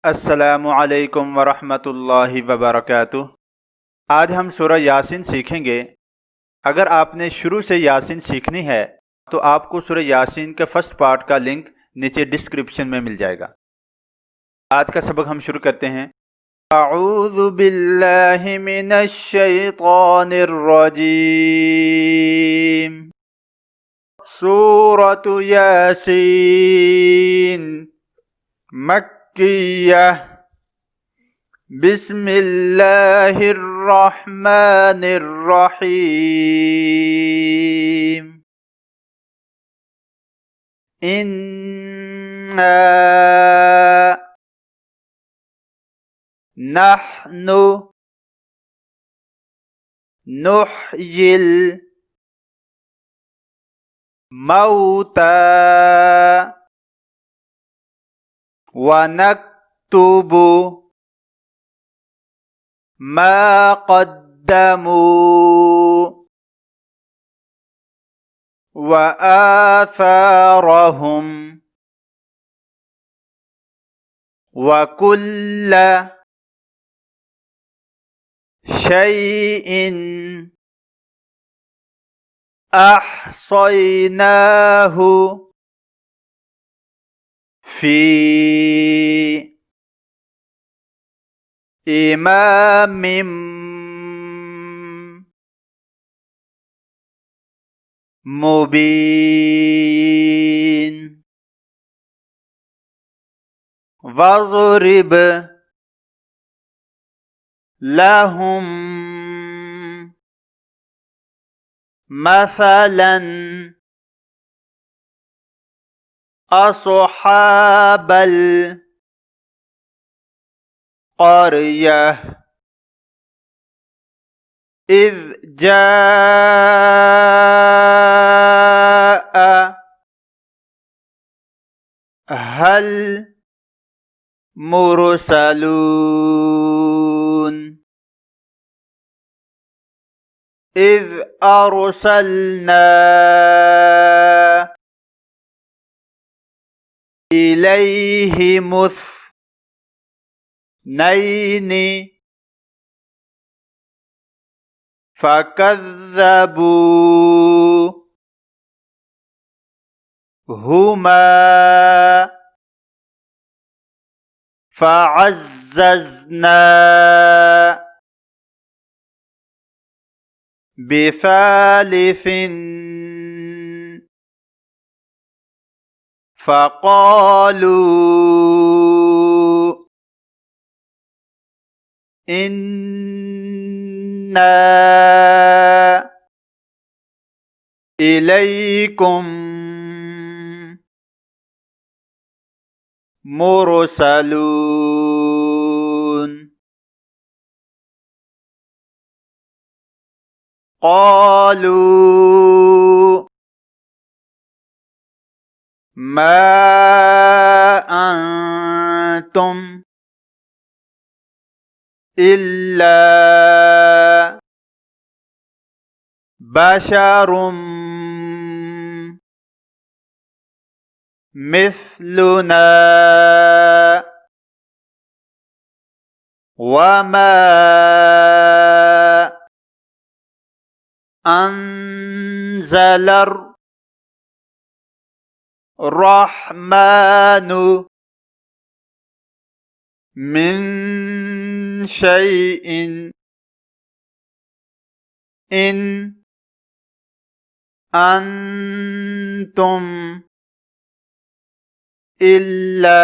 अस्सलामु अलैकुम वरहमतुल्लाहि वबरकातुह। आज हम सूरह यासीन सीखेंगे। अगर आपने शुरू से यासीन सीखनी है तो आपको सूरह यासीन के फर्स्ट पार्ट का लिंक नीचे डिस्क्रिप्शन में मिल जाएगा। आज का सबक हम शुरू करते हैं। अऊज़ु बिल्लाहि मिनश शैतानिर रजीम। सूरतु यासीन मक्किय्यह। बिस्मिल्लाहिर्रहमानिर्रहीम। इन्ना नहनु नुह्यिल मौता व नक्तुबु मा क़द्दमू व आसारहुम व कुल्ल शैइन अहसैनाहु फी इमामिम मुबीन। वज़रिब लहुम मसलन अस्हाबल क़रियह इज़ जाअ हल मुरसलून। इज़ अरसलना इलैहिमुस नैनि फ़कज़्ज़बू हुमा फ़अज़्ज़ज़ना बिसालिसिन फ़क़ालू इन्ना इलैकुम मुरसलून। क़ालू मा अंतुम इल्ला बशरुम मिस्लुना वमा अंज़लर रहमानु मिन शैइन इन अंतुम इल्ला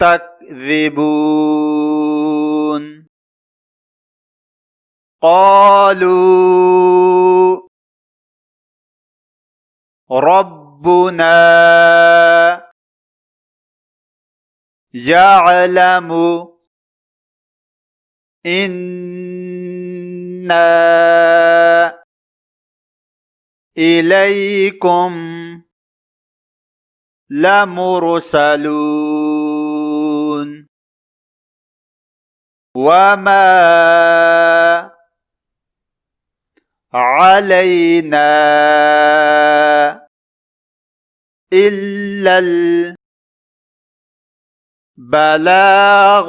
तकज़िबून। क़ालू रब्बुना यअलमु इन्ना इलैकुम लमुरसलून वमा अलैना इल्लल بلاغ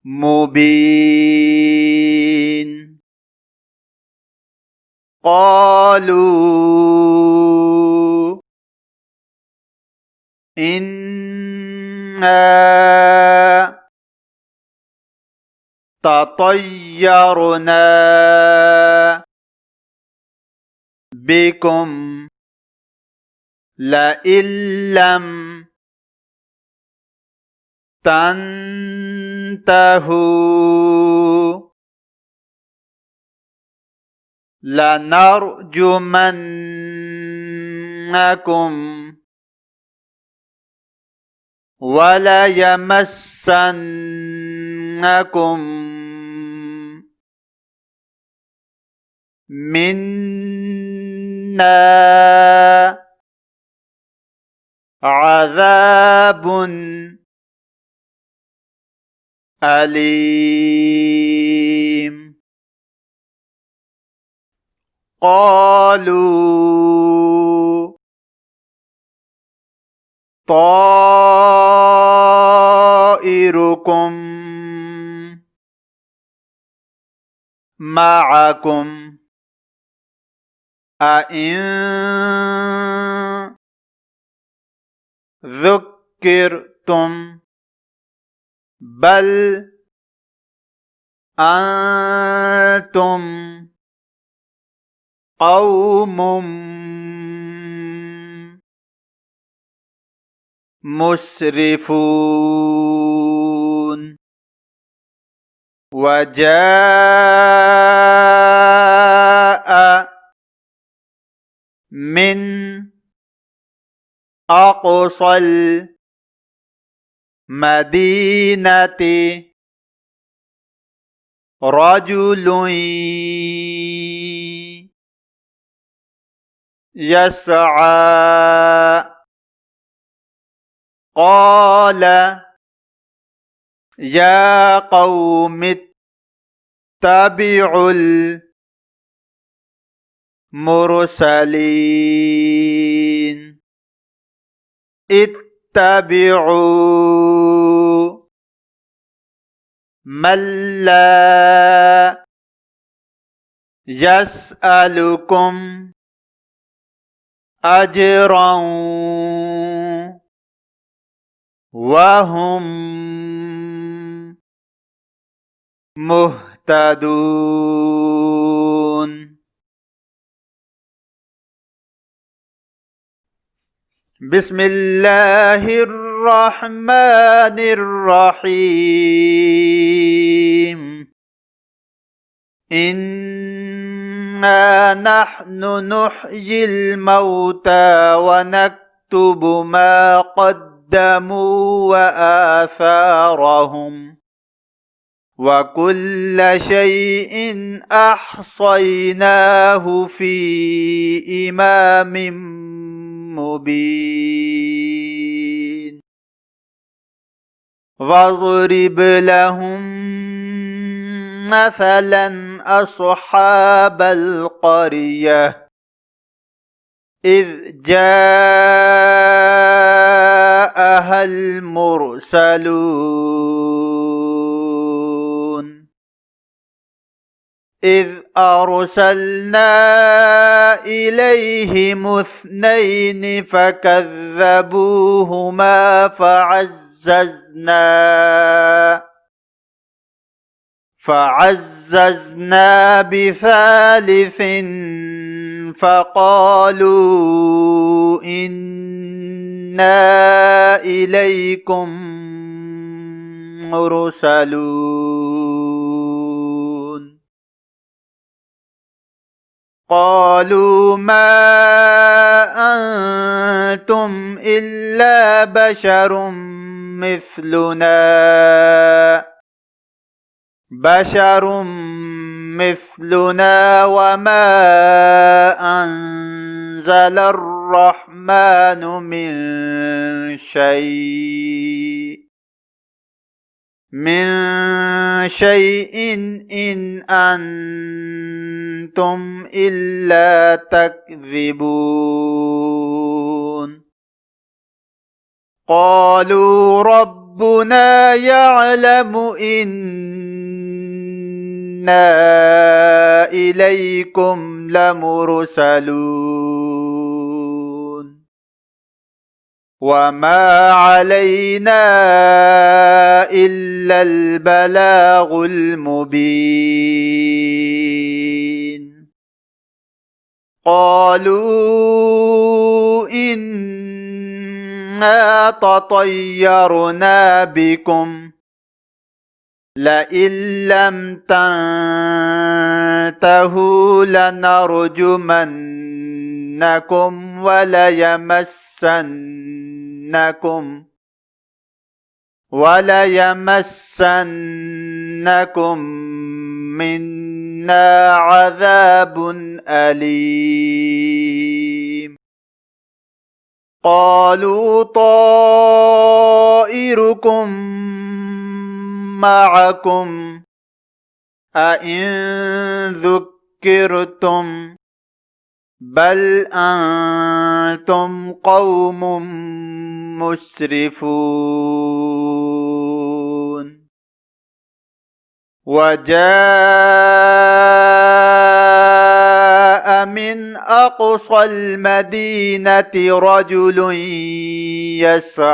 المبين. قالوا إنا تطيرنا بكم لئن لم تنتهوا لنرجمنكم وليمسنكم منا عذاب أليم. قالوا طائركم معكم أئن ذكرتم بل أنتم قوم مسرفون. وجاء من أقصى المدينة رجل يسعى قال يا قوم اتبعوا المرسلين. اتبعوا من لا يسألكم أجرا وهم مهتدون. بسم الله الرحمن الرحيم. إنا نحن نحيي الموتى ونكتب ما قدموا وآثارهم وكل شيء أحصيناه في إمام مبين. واضرب لهم مثلا أصحاب القرية إذ جاءها المرسلون إذ أرسلنا إليهم اثنين فكذبوهما فعززنا بثالث فقالوا إنا إليكم مرسلون. قالوا ما أنتم إلا بشر مثلنا وما أنزل الرحمن من شيء إن أنتم إلا تكذبون. क़ालू रब्बुना यअलमु इन्ना इलैकुम लमुरसलून वमा अलैना इल्लल बलागुल मुबीन क़ालू इन्ना ततय्यरना बिकुम लइन लम तंतहू लनरजुमन्नकुम वलयमस्सन्नकुम मिन्ना अज़ाबुन अलीम क़ालू ताइरुकुम मअकुम अइन ज़ुक्किरतुम बल अंतुम क़ौमुम मुस्रिफून वजाअ मिन अक़सल मदीनति रजुलुन यस्आ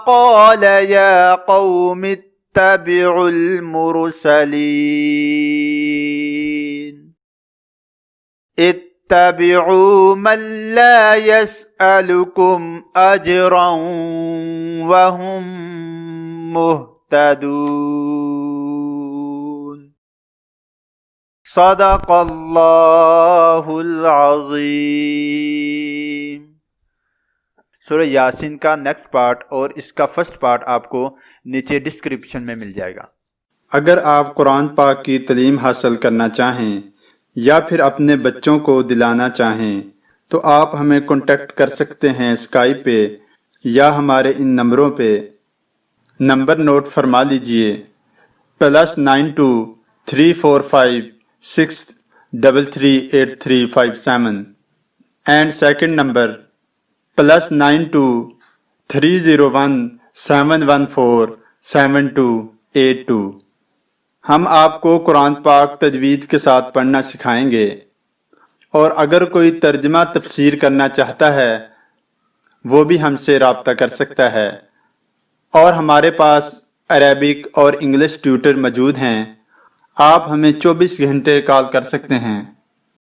क़ाल या क़ौमि इत्तबिउल मुरसलीन इत्तबिउ मन ला यसअलुकुम अजरन वहुम मुहतदून सदक़ल्लाहुल अज़ीम। सूरह यासीन का नेक्स्ट पार्ट और इसका फर्स्ट पार्ट आपको नीचे डिस्क्रिप्शन में मिल जाएगा। अगर आप कुरान पाक की तालीम हासिल करना चाहें या फिर अपने बच्चों को दिलाना चाहें तो आप हमें कांटेक्ट कर सकते हैं स्काइप पे या हमारे इन नंबरों पे। नंबर नोट फरमा लीजिए +923456338357 एंड सेकंड नंबर +923017147282। हम आपको कुरान पाक तजवीद के साथ पढ़ना सिखाएंगे और अगर कोई तर्जमा तफसीर करना चाहता है वो भी हमसे राब्ता कर सकता है। और हमारे पास अरेबिक और इंग्लिश ट्यूटर मौजूद हैं। आप हमें 24 घंटे कॉल कर सकते हैं।